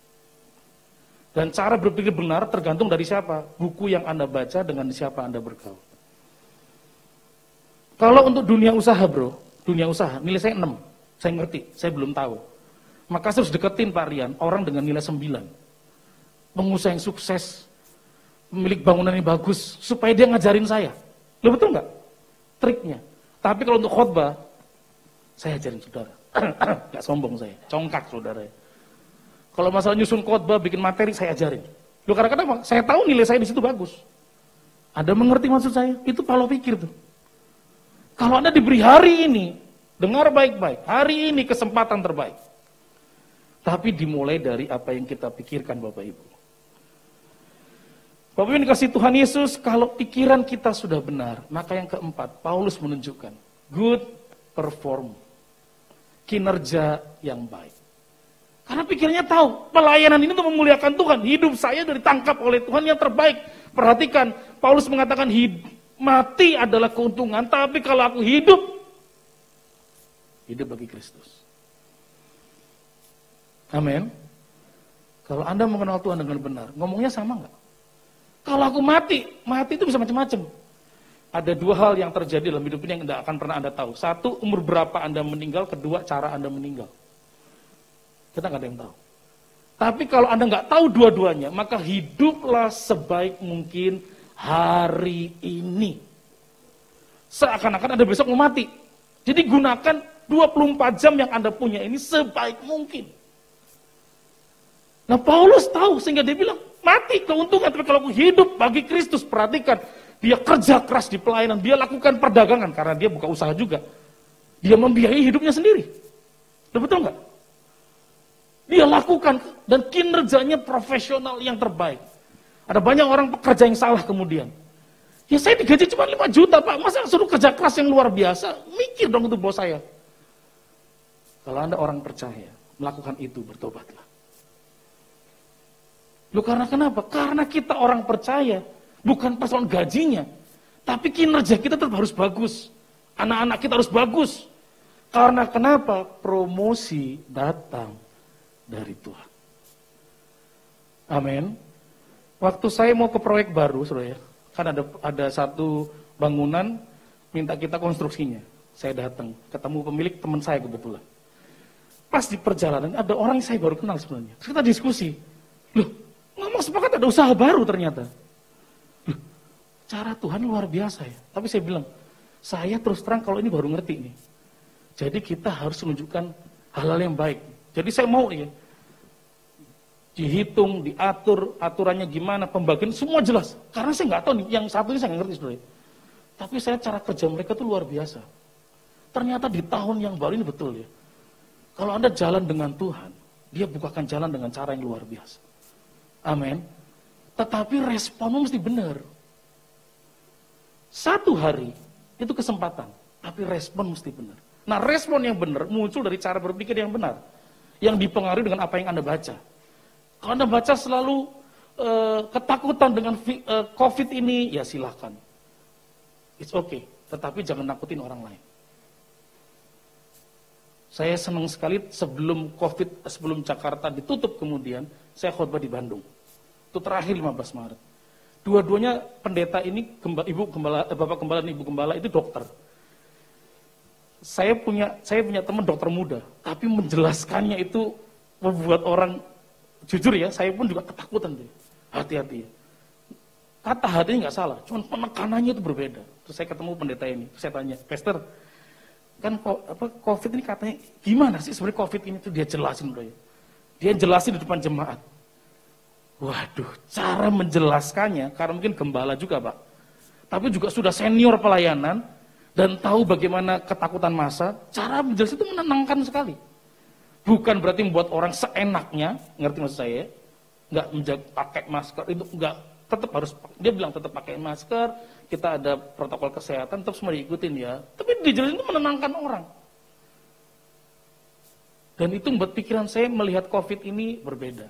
Dan cara berpikir benar tergantung dari siapa? Buku yang Anda baca dengan siapa Anda bergaul. Kalau untuk dunia usaha bro, dunia usaha, nilai saya 6. Saya ngerti, saya belum tahu. Maka saya harus deketin Pak Rian, orang dengan nilai 9. Pengusaha yang sukses, pemilik bangunan yang bagus, supaya dia ngajarin saya. Loh betul nggak? Triknya. Tapi kalau untuk khotbah, saya ajarin saudara. Gak sombong saya, congkak saudara. Kalau masalah nyusun khotbah, bikin materi, saya ajarin. Loh karena kenapa? Saya tahu nilai saya di situ bagus. Anda mengerti maksud saya? Itu pola pikir tuh. Kalau Anda diberi hari ini, dengar baik-baik, hari ini kesempatan terbaik. Tapi dimulai dari apa yang kita pikirkan Bapak Ibu. Bapak Ibu dikasih Tuhan Yesus, kalau pikiran kita sudah benar, maka yang keempat, Paulus menunjukkan, good perform. Kinerja yang baik. Karena pikirnya tahu, pelayanan ini untuk memuliakan Tuhan. Hidup saya ditangkap oleh Tuhan yang terbaik. Perhatikan, Paulus mengatakan mati adalah keuntungan, tapi kalau aku hidup bagi Kristus. Amin. Kalau Anda mengenal Tuhan dengan benar, ngomongnya sama nggak? Kalau aku mati itu bisa macam-macam. Ada dua hal yang terjadi dalam hidup ini yang tidak akan pernah Anda tahu. Satu, umur berapa Anda meninggal. Kedua, cara Anda meninggal. Kita nggak ada yang tahu. Tapi kalau Anda nggak tahu dua-duanya, maka hiduplah sebaik mungkin hari ini. Seakan-akan Anda besok mau mati. Jadi gunakan 24 jam yang Anda punya ini sebaik mungkin. Nah Paulus tahu sehingga dia bilang, mati keuntungan, tapi kalau aku hidup bagi Kristus, perhatikan. Dia kerja keras di pelayanan, dia lakukan perdagangan, karena dia buka usaha juga. Dia membiayai hidupnya sendiri. Betul nggak? Dia lakukan, dan kinerjanya profesional yang terbaik. Ada banyak orang pekerja yang salah kemudian. Ya saya digaji cuma 5 juta Pak, masa suruh kerja keras yang luar biasa? Mikir dong itu bos saya. Kalau Anda orang percaya, melakukan itu, bertobatlah. Loh karena kenapa? Karena kita orang percaya, bukan persoalan gajinya, tapi kinerja kita tetap harus bagus. Anak-anak kita harus bagus. Karena kenapa? Promosi datang dari Tuhan. Amin. Waktu saya mau ke proyek baru, saudara, kan ada satu bangunan minta kita konstruksinya. Saya datang, ketemu pemilik, teman saya kebetulan. Pas di perjalanan ada orang yang saya baru kenal sebenarnya. Terus kita diskusi. Loh, ngomong sepakat ada usaha baru ternyata. Loh, cara Tuhan luar biasa ya. Tapi saya bilang, saya terus terang kalau ini baru ngerti nih. Jadi kita harus menunjukkan hal-hal yang baik. Jadi saya mau ya, dihitung, diatur, aturannya gimana, pembagian, semua jelas. Karena saya nggak tahu nih, yang satu ini saya nggak ngerti sebenarnya. Tapi saya cara kerja mereka tuh luar biasa. Ternyata di tahun yang baru ini betul ya. Kalau Anda jalan dengan Tuhan, dia bukakan jalan dengan cara yang luar biasa. Amin. Tetapi responmu mesti benar. Satu hari, itu kesempatan. Tapi respon mesti benar. Nah respon yang benar muncul dari cara berpikir yang benar. Yang dipengaruhi dengan apa yang Anda baca. Kalau Anda baca selalu ketakutan dengan COVID ini, ya silahkan. It's okay. Tetapi jangan nakutin orang lain. Saya senang sekali sebelum COVID, sebelum Jakarta ditutup kemudian, saya khotbah di Bandung. Itu terakhir 15 Maret. Dua-duanya pendeta ini, Bapak Gembala dan Ibu Gembala itu dokter. Saya punya teman dokter muda, tapi menjelaskannya itu membuat orang, jujur ya, saya pun juga ketakutan tuh. Hati-hati ya. Kata hatinya nggak salah, cuman penekanannya itu berbeda. Terus saya ketemu pendeta ini, terus saya tanya, Pastor, kan COVID ini katanya gimana sih sebenarnya COVID ini tuh dia jelasin bro ya. Dia jelasin di depan jemaat. Waduh, cara menjelaskannya karena mungkin gembala juga Pak. Tapi juga sudah senior pelayanan dan tahu bagaimana ketakutan massa, cara menjelaskan itu menenangkan sekali. Bukan berarti membuat orang seenaknya, ngerti maksud saya? Enggak menjaga pakai masker itu enggak, tetap harus, dia bilang tetap pakai masker, kita ada protokol kesehatan, tetap semua diikutin ya. Tapi dijelasin itu menenangkan orang. Dan itu membuat pikiran saya melihat COVID ini berbeda.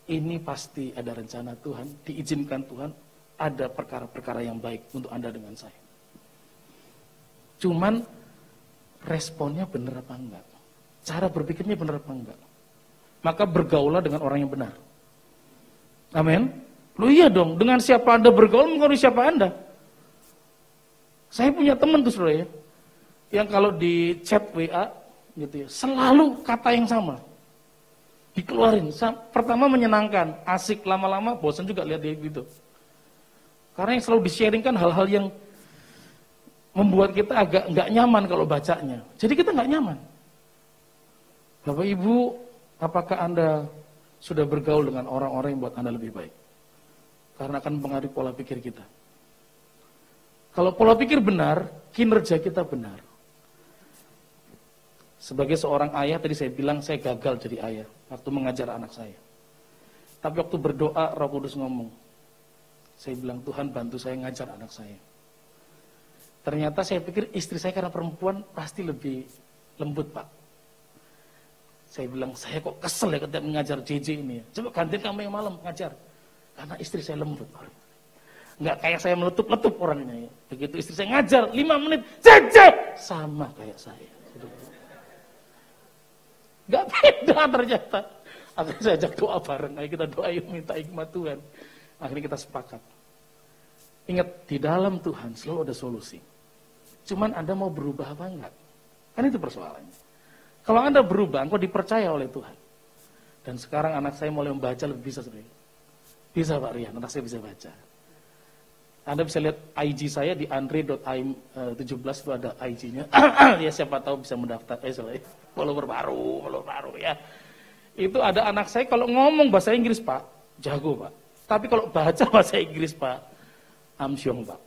Ini pasti ada rencana Tuhan, diizinkan Tuhan, ada perkara-perkara yang baik untuk Anda dengan saya. Cuman responnya benar apa enggak? Cara berpikirnya benar apa enggak? Maka bergaulah dengan orang yang benar. Amin. Loh iya dong, dengan siapa Anda bergaul mengaruhi siapa Anda. Saya punya teman tuh saudara ya, yang kalau di chat WA gitu ya, selalu kata yang sama. Dikeluarin. Pertama menyenangkan, asik, lama-lama bosan juga lihat dia gitu. Karena yang selalu di-sharingkan hal-hal yang membuat kita agak nggak nyaman kalau bacanya. Jadi kita nggak nyaman. Bapak Ibu, apakah Anda sudah bergaul dengan orang-orang yang buat Anda lebih baik? Karena akan mempengaruhi pola pikir kita. Kalau pola pikir benar, kinerja kita benar. Sebagai seorang ayah, tadi saya bilang saya gagal jadi ayah waktu mengajar anak saya. Tapi waktu berdoa, Roh Kudus ngomong, saya bilang, Tuhan bantu saya ngajar anak saya. Ternyata saya pikir istri saya karena perempuan pasti lebih lembut, Pak. Saya bilang, saya kok kesel ya ketika mengajar JJ ini ya. Coba gantiin kamu yang malam ngajar. Karena istri saya lembut. Nggak kayak saya meletup-letup orangnya ya. Begitu istri saya ngajar 5 menit, JJ! Sama kayak saya. Nggak beda ternyata. Akhirnya saya ajak doa bareng. Ayo kita doa yuk minta hikmat Tuhan. Akhirnya kita sepakat. Ingat, di dalam Tuhan selalu ada solusi. Cuman Anda mau berubah apa enggak? Kan itu persoalannya. Kalau Anda berubah, engkau dipercaya oleh Tuhan. Dan sekarang anak saya mulai membaca lebih bisa sebenarnya. Bisa Pak Rian, anak saya bisa baca. Anda bisa lihat IG saya di andre.im17 itu ada IG-nya. Ya siapa tahu bisa mendaftar. Follower baru ya. Itu ada anak saya kalau ngomong bahasa Inggris Pak, jago Pak. Tapi kalau baca bahasa Inggris Pak, amsyong Pak.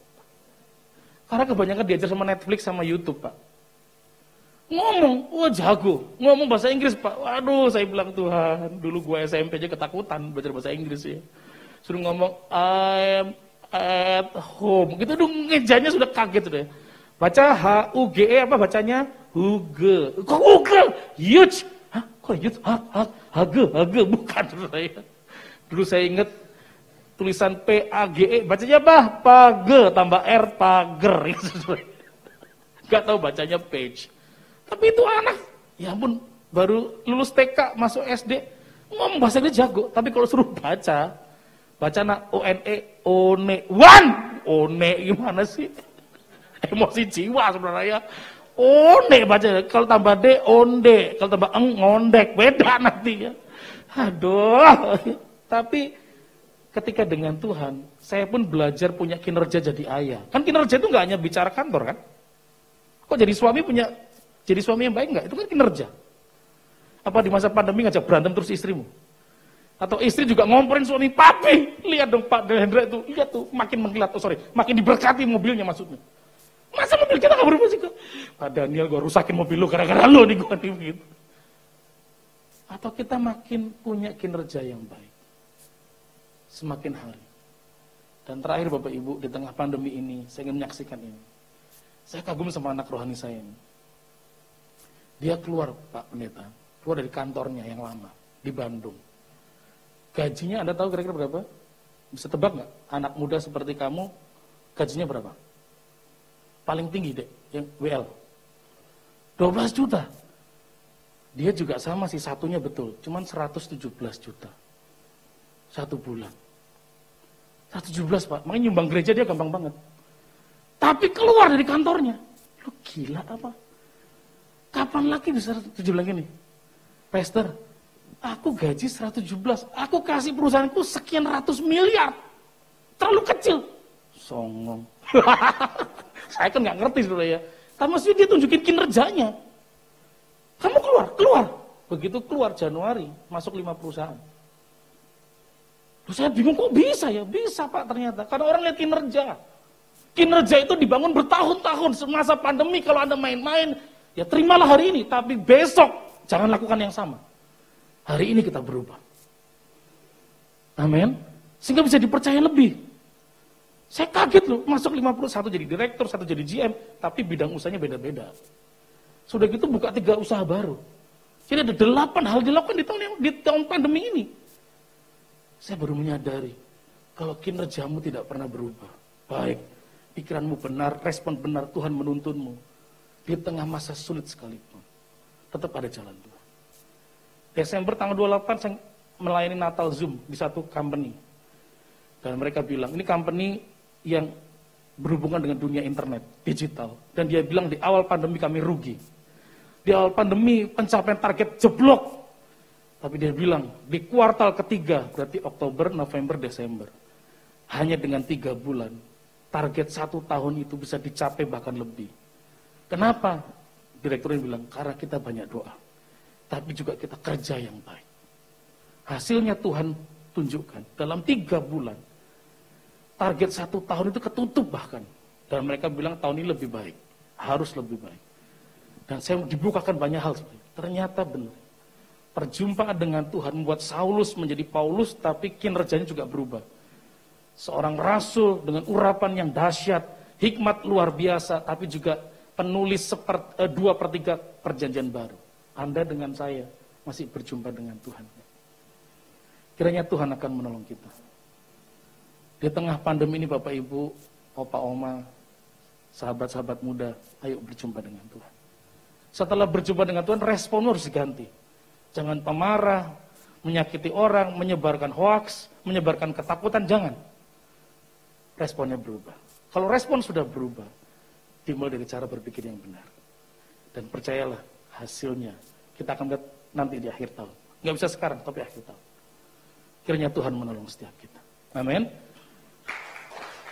Karena kebanyakan diajar sama Netflix sama YouTube Pak. Ngomong, wah jago. Ngomong bahasa Inggris Pak. Waduh, saya bilang Tuhan, dulu gue SMP aja ketakutan belajar bahasa Inggris ya. Suruh ngomong I'm at home. Gitu dong ngejanya sudah kaget sudah. Baca H-U-G-E apa bacanya? Huge. Kok Huge? Huge. Hah? Kok huge? Hage. Bukan saya. Dulu saya ingat tulisan P-A-G-E. Bacanya apa? Page. Tambah R, pager. Gak tahu bacanya page. Tapi itu anak. Ya ampun. Baru lulus TK, masuk SD. Ngomong bahasa Inggris jago. Tapi kalau suruh baca O-N-E, one. One gimana sih? Emosi jiwa sebenarnya. One baca. Kalau tambah D, onde. Kalau tambah ngondek. Beda nanti ya. Aduh. Tapi ketika dengan Tuhan, saya pun belajar punya kinerja jadi ayah. Kan kinerja itu nggak hanya bicara kantor kan? Kok jadi suami yang baik nggak? Itu kan kinerja. Apa di masa pandemi ngajak berantem terus istrimu? Atau istri juga ngomporin suami, papi, lihat dong Pak Hendra itu, lihat tuh, makin mengkilat, makin diberkati mobilnya maksudnya. Masa mobil kita gak berubah sih? Pak Daniel, gue rusakin mobil lu gara-gara lu nih, gue nih gitu. Atau kita makin punya kinerja yang baik. Semakin hari. Dan terakhir Bapak Ibu, di tengah pandemi ini, saya ingin menyaksikan ini. Saya kagum sama anak rohani saya ini. Dia keluar, Pak Pendeta, keluar dari kantornya yang lama, di Bandung. Gajinya Anda tahu kira-kira berapa? Bisa tebak nggak? Anak muda seperti kamu, gajinya berapa? Paling tinggi deh, yang WL. 12 juta. Dia juga sama sih, satunya betul. Cuman 117 juta. 1 bulan. 117 Pak, makanya nyumbang gereja dia gampang banget. Tapi keluar dari kantornya. Lu gila apa? Kapan lagi bisa 117 gini? Pastor, aku gaji 117, aku kasih perusahaanku sekian ratus miliar. Terlalu kecil. Songong. Saya kan nggak ngerti sebenarnya. Tapi maksudnya dia tunjukin kinerjanya. Kamu keluar. Begitu keluar Januari, masuk 5 perusahaan. Terus saya bingung kok bisa ya? Bisa Pak ternyata. Karena orang lihat kinerja. Kinerja itu dibangun bertahun-tahun. Semasa pandemi kalau Anda main-main, ya terimalah hari ini. Tapi besok jangan lakukan yang sama. Hari ini kita berubah. Amin. Sehingga bisa dipercaya lebih. Saya kaget loh, masuk 50, satu jadi direktur, satu jadi GM, tapi bidang usahanya beda-beda. Sudah gitu buka 3 usaha baru. Jadi ada 8 hal dilakukan di tahun pandemi ini. Saya baru menyadari, kalau kinerjamu tidak pernah berubah. Baik, pikiranmu benar, respon benar, Tuhan menuntunmu. Di tengah masa sulit sekalipun, tetap ada jalan Tuhan. Desember tanggal 28 saya melayani Natal Zoom di satu company. Dan mereka bilang, ini company yang berhubungan dengan dunia internet, digital. Dan dia bilang di awal pandemi kami rugi. Di awal pandemi pencapaian target jeblok. Tapi dia bilang di kuartal ketiga, berarti Oktober, November, Desember. Hanya dengan 3 bulan, target 1 tahun itu bisa dicapai bahkan lebih. Kenapa? Direkturnya bilang, karena kita banyak doa. Tapi juga kita kerja yang baik. Hasilnya Tuhan tunjukkan dalam 3 bulan. Target 1 tahun itu ketutup bahkan. Dan mereka bilang tahun ini lebih baik. Harus lebih baik. Dan saya dibukakan banyak hal. Ternyata benar. Perjumpaan dengan Tuhan membuat Saulus menjadi Paulus, tapi kinerjanya juga berubah. Seorang rasul dengan urapan yang dahsyat, hikmat luar biasa, tapi juga penulis 2/3 perjanjian baru. Anda dengan saya masih berjumpa dengan Tuhan. Kiranya Tuhan akan menolong kita. Di tengah pandemi ini Bapak Ibu, Opa Oma, sahabat-sahabat muda, ayo berjumpa dengan Tuhan. Setelah berjumpa dengan Tuhan, respon harus diganti. Jangan pemarah, menyakiti orang, menyebarkan hoaks, menyebarkan ketakutan, jangan. Responnya berubah. Kalau respon sudah berubah, dimulai dari cara berpikir yang benar. Dan percayalah, hasilnya kita akan lihat nanti di akhir tahun. Nggak bisa sekarang, tapi akhir tahun. Kiranya Tuhan menolong setiap kita. Amin.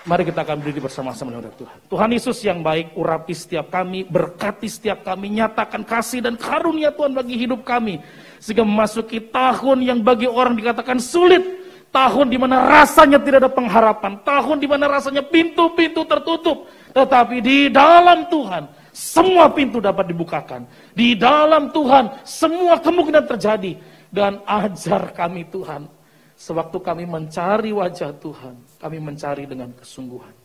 Mari kita akan berdiri bersama-sama dengan Tuhan. Tuhan Yesus yang baik, urapi setiap kami, berkati setiap kami, nyatakan kasih dan karunia Tuhan bagi hidup kami. Sehingga memasuki tahun yang bagi orang dikatakan sulit. Tahun di mana rasanya tidak ada pengharapan. Tahun di mana rasanya pintu-pintu tertutup. Tetapi di dalam Tuhan, semua pintu dapat dibukakan. Di dalam Tuhan, semua kemungkinan terjadi. Dan ajar kami Tuhan. Sewaktu kami mencari wajah Tuhan, kami mencari dengan kesungguhan.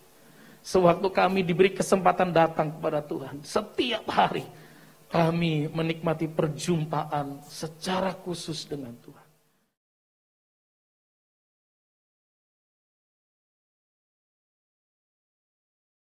Sewaktu kami diberi kesempatan datang kepada Tuhan, setiap hari kami menikmati perjumpaan secara khusus dengan Tuhan.